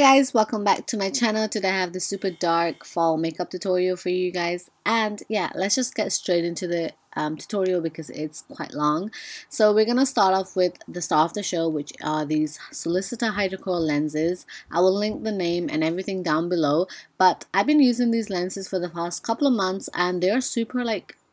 guys, welcome back to my channel. Today I have the super dark fall makeup tutorial for you guys, and yeah, let's just get straight into the tutorial because it's quite long. So we're gonna start off with the star of the show, which are these Solicitor Hydrocore lenses. I will link the name and everything down below, but I've been using these lenses for the past couple of months and they're super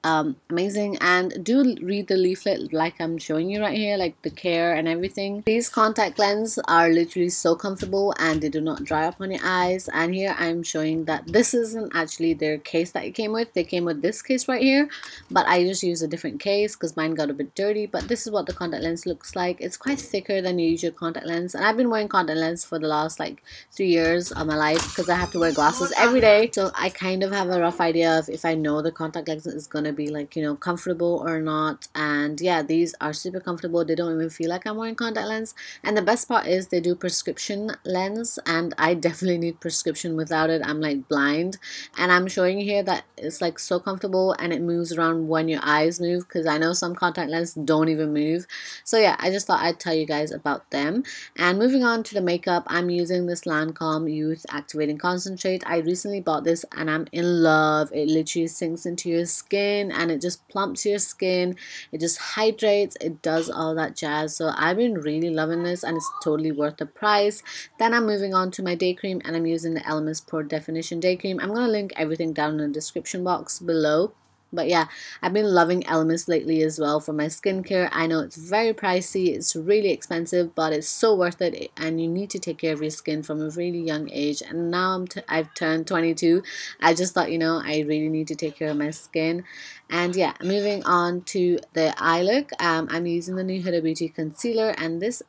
amazing. And do read the leaflet like I'm showing you right here, like the care and everything. These contact lenses are literally so comfortable and they do not dry up on your eyes. And here I'm showing that this isn't actually their case that it came with. They came with this case right here, but I just used a different case because mine got a bit dirty. But this is what the contact lens looks like. It's quite thicker than your usual contact lens, and I've been wearing contact lens for the last like 3 years of my life because I have to wear glasses every day. So I kind of have a rough idea of if I know the contact lens is gonna be like, you know, comfortable or not. And yeah, these are super comfortable. They don't even feel like I'm wearing contact lens. And the best part is they do prescription lens, and I definitely need prescription. Without it I'm like blind. And I'm showing you here that it's like so comfortable and it moves around when your eyes move, because I know some contact lenses don't even move. So yeah, I just thought I'd tell you guys about them. And moving on to the makeup, I'm using this Lancome Youth Activating Concentrate. I recently bought this and I'm in love. It literally sinks into your skin and it just plumps your skin, it just hydrates, it does all that jazz. So I've been really loving this and it's totally worth the price. Then I'm moving on to my day cream and I'm using the Elemis Pro Definition Day Cream. I'm going to link everything down in the description box below. But yeah, I've been loving Elemis lately as well for my skincare. I know it's very pricey, it's really expensive, but it's so worth it, and you need to take care of your skin from a really young age. And now I've turned 22. I just thought, you know, I really need to take care of my skin. And yeah, moving on to the eye look, I'm using the new Hudabeauty concealer, and this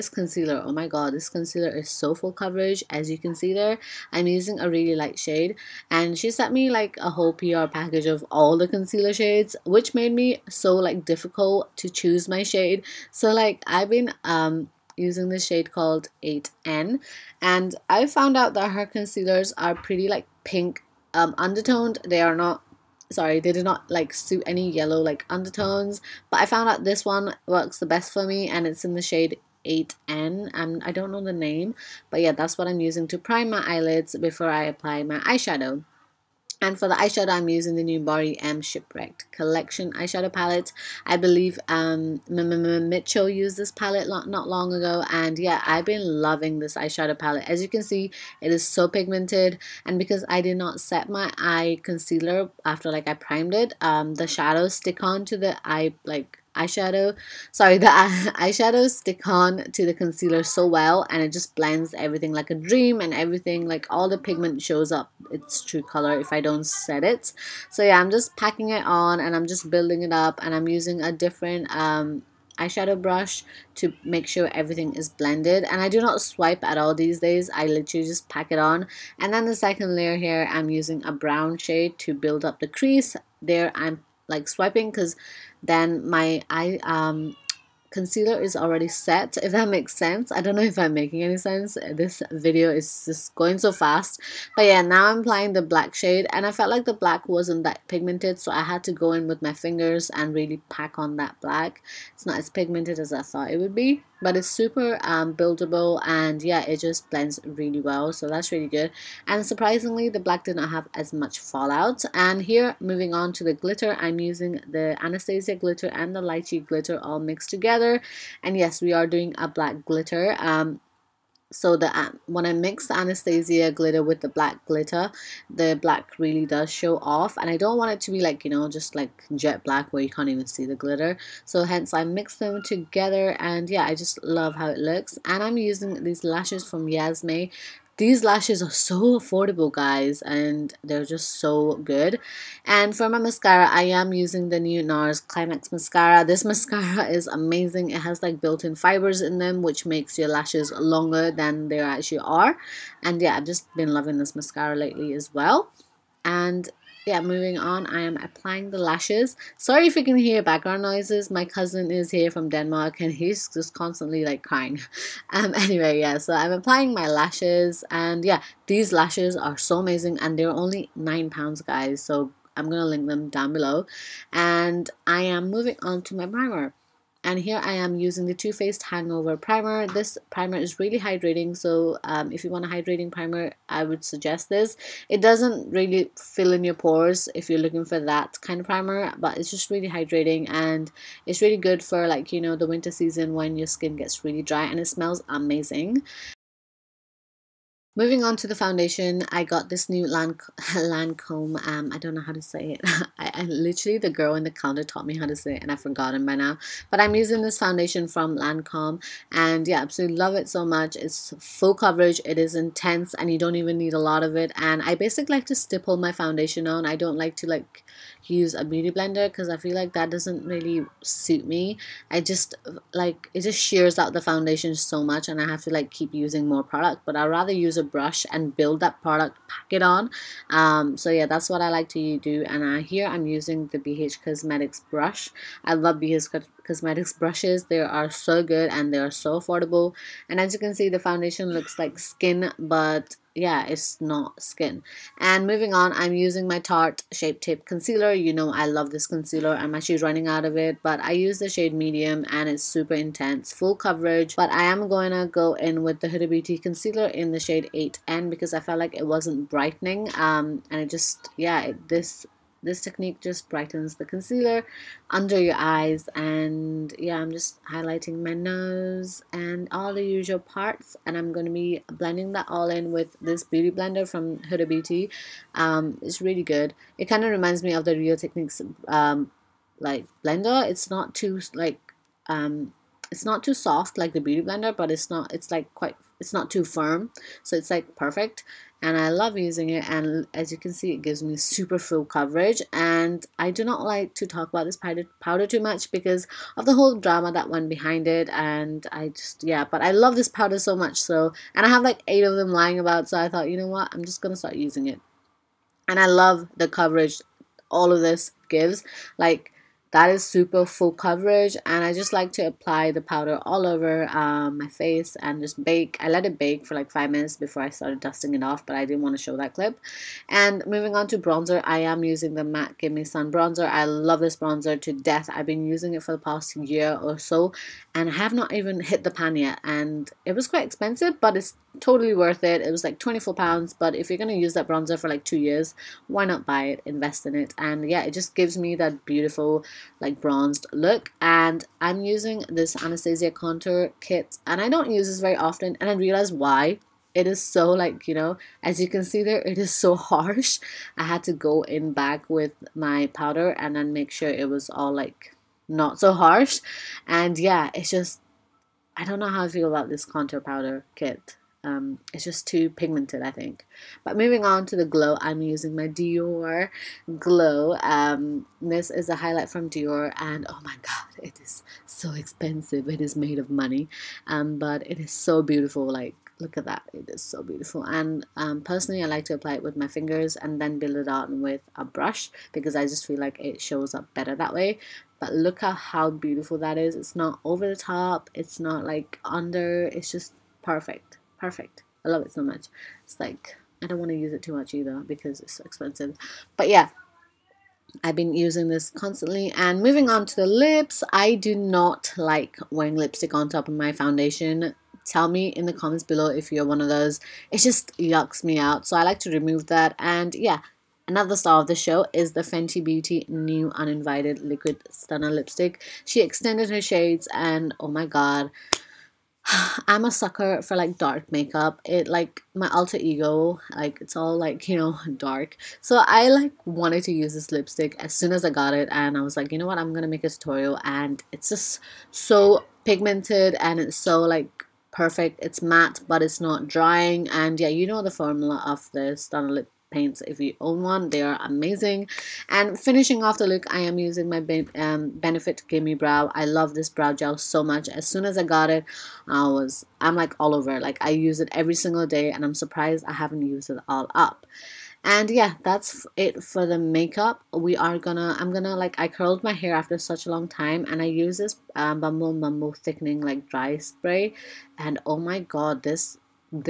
concealer, oh my god, this concealer is so full coverage. As you can see there, I'm using a really light shade, and she sent me like a whole PR package of all the concealer shades, which made me so like difficult to choose my shade. So like I've been using this shade called 8N, and I found out that her concealers are pretty like pink undertoned. They are not, sorry, they do not like suit any yellow like undertones, but I found out this one works the best for me, and it's in the shade 8N. I don't know the name, but yeah, that's what I'm using to prime my eyelids before I apply my eyeshadow. And for the eyeshadow, I'm using the new BarryM Shipwreaked collection eyeshadow palette. I believe Mitchell used this palette not long ago, and yeah, I've been loving this eyeshadow palette. As you can see, it is so pigmented, and because I did not set my eye concealer after like I primed it, the shadows stick on to the eyeshadows stick on to the concealer so well, and it just blends everything like a dream, and everything, like all the pigment shows up its true color if I don't set it. So yeah, I'm just packing it on and I'm just building it up, and I'm using a different eyeshadow brush to make sure everything is blended. And I do not swipe at all these days, I literally just pack it on. And then the second layer here, I'm using a brown shade to build up the crease. There I'm like swiping because then my eye concealer is already set, if that makes sense. I don't know if I'm making any sense. This video is just going so fast. But yeah, now I'm applying the black shade, and I felt like the black wasn't that pigmented, so I had to go in with my fingers and really pack on that black. It's not as pigmented as I thought it would be, but it's super buildable, and yeah, it just blends really well, so that's really good. And surprisingly, the black did not have as much fallout. And here, moving on to the glitter, I'm using the Anastasia glitter and the lychee glitter all mixed together. And yes, we are doing a black glitter. So when I mix the Anastasia glitter with the black glitter, the black really does show off, and I don't want it to be like, you know, just like jet black where you can't even see the glitter. So hence I mix them together, and yeah, I just love how it looks. And I'm using these lashes from Yasmae. These lashes are so affordable, guys, and they're just so good. And for my mascara, I am using the new Nars Climax mascara. This mascara is amazing. It has like built-in fibers in them, which makes your lashes longer than they actually are. And yeah, I've just been loving this mascara lately as well. And yeah, moving on, I am applying the lashes. Sorry if you can hear background noises. My cousin is here from Denmark and he's just constantly like crying. Anyway, yeah, so I'm applying my lashes, and yeah, these lashes are so amazing, and they're only £9, guys. So I'm gonna link them down below. And I am moving on to my primer. And here I am using the Too Faced Hangover Primer. This primer is really hydrating, so if you want a hydrating primer, I would suggest this. It doesn't really fill in your pores if you're looking for that kind of primer, but it's just really hydrating, and it's really good for, like, you know, the winter season when your skin gets really dry, and it smells amazing. Moving on to the foundation, I got this new Lancome, I don't know how to say it. I literally, the girl in the counter taught me how to say it and I've forgotten by now. But I'm using this foundation from Lancome, and yeah, absolutely love it so much. It's full coverage, it is intense, and you don't even need a lot of it. And I basically like to stipple my foundation on. I don't like to like use a beauty blender because I feel like that doesn't really suit me. I just like, it just shears out the foundation so much, and I have to like keep using more product. But I'd rather use a brush and build that product, pack it on. So yeah, that's what I like to do. And here I'm using the BH Cosmetics brush. I love BH Cosmetics brushes. They are so good and they are so affordable. And as you can see, the foundation looks like skin, but yeah, it's not skin. And moving on, I'm using my Tarte Shape Tape Concealer. You know I love this concealer. I'm actually running out of it, but I use the shade medium and it's super intense, full coverage. But I am going to go in with the Hudabeauty concealer in the shade 8N because I felt like it wasn't brightening, and it just, yeah, this technique just brightens the concealer under your eyes. And yeah, I'm just highlighting my nose and all the usual parts, and I'm going to be blending that all in with this beauty blender from Hudabeauty. It's really good. It kind of reminds me of the Real Techniques like blender. It's not too like it's not too soft like the beauty blender, but it's like quite, it's not too firm, so it's like perfect. And I love using it, and as you can see, it gives me super full coverage. And I do not like to talk about this powder too much because of the whole drama that went behind it, and I just, yeah, but I love this powder so much. So, and I have like 8 of them lying about, so I thought, you know what, I'm just gonna start using it. And I love the coverage all of this gives. Like, that is super full coverage, and I just like to apply the powder all over my face and just bake. I let it bake for like 5 minutes before I started dusting it off, but I didn't want to show that clip. And moving on to bronzer, I am using the MAC Gimme Sun bronzer. I love this bronzer to death. I've been using it for the past year or so, and I have not even hit the pan yet. And it was quite expensive, but it's totally worth it. It was like £24, but if you're going to use that bronzer for like 2 years, why not buy it, invest in it? And yeah, it just gives me that beautiful like bronzed look. And I'm using this Anastasia contour kit, and I don't use this very often, and I realized why. It is so, like, you know, as you can see there, it is so harsh. I had to go in back with my powder and then make sure it was all like not so harsh. And yeah, it's just, I don't know how I feel about this contour powder kit. It's just too pigmented, I think. But moving on to the glow, I'm using my Dior Glow. This is a highlight from Dior, and oh my god, it is so expensive. It is made of money, but it is so beautiful. Like, look at that, it is so beautiful. And personally, I like to apply it with my fingers and then build it out with a brush because I just feel like it shows up better that way. But look at how beautiful that is. It's not over the top, it's not like under, it's just perfect. Perfect. I love it so much. It's like, I don't want to use it too much either because it's so expensive. But yeah, I've been using this constantly. And moving on to the lips, I do not like wearing lipstick on top of my foundation. Tell me in the comments below if you're one of those. It just yucks me out, so I like to remove that. And yeah, another star of the show is the Fentybeauty new Uninvited Liquid Stunna lipstick. She extended her shades, and oh my god, I'm a sucker for like dark makeup. It, like, my alter ego, like, it's all like, you know, dark. So I like wanted to use this lipstick as soon as I got it, and I was like, you know what, I'm gonna make a tutorial. And it's just so pigmented and it's so like perfect. It's matte but it's not drying. And yeah, you know the formula of the Stunna lip paints. If you own one, they are amazing. And finishing off the look, I am using my Benefit Gimme Brow. I love this brow gel so much. As soon as I got it, I'm like all over. Like, I use it every single day, and I'm surprised I haven't used it all up. And yeah, that's it for the makeup. I'm gonna, like, I curled my hair after such a long time, and I use this Bumble thickening like dry spray, and oh my god, this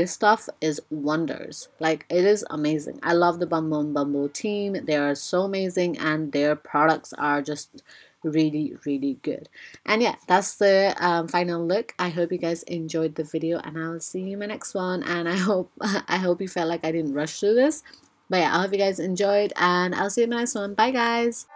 stuff is wonders. Like, it is amazing. I love the Bumble team. They are so amazing, and their products are just really, really good. And yeah, that's the final look. I hope you guys enjoyed the video, and I'll see you in my next one. And I hope you felt like I didn't rush through this. But yeah, I hope you guys enjoyed, and I'll see you in my next one. Bye guys.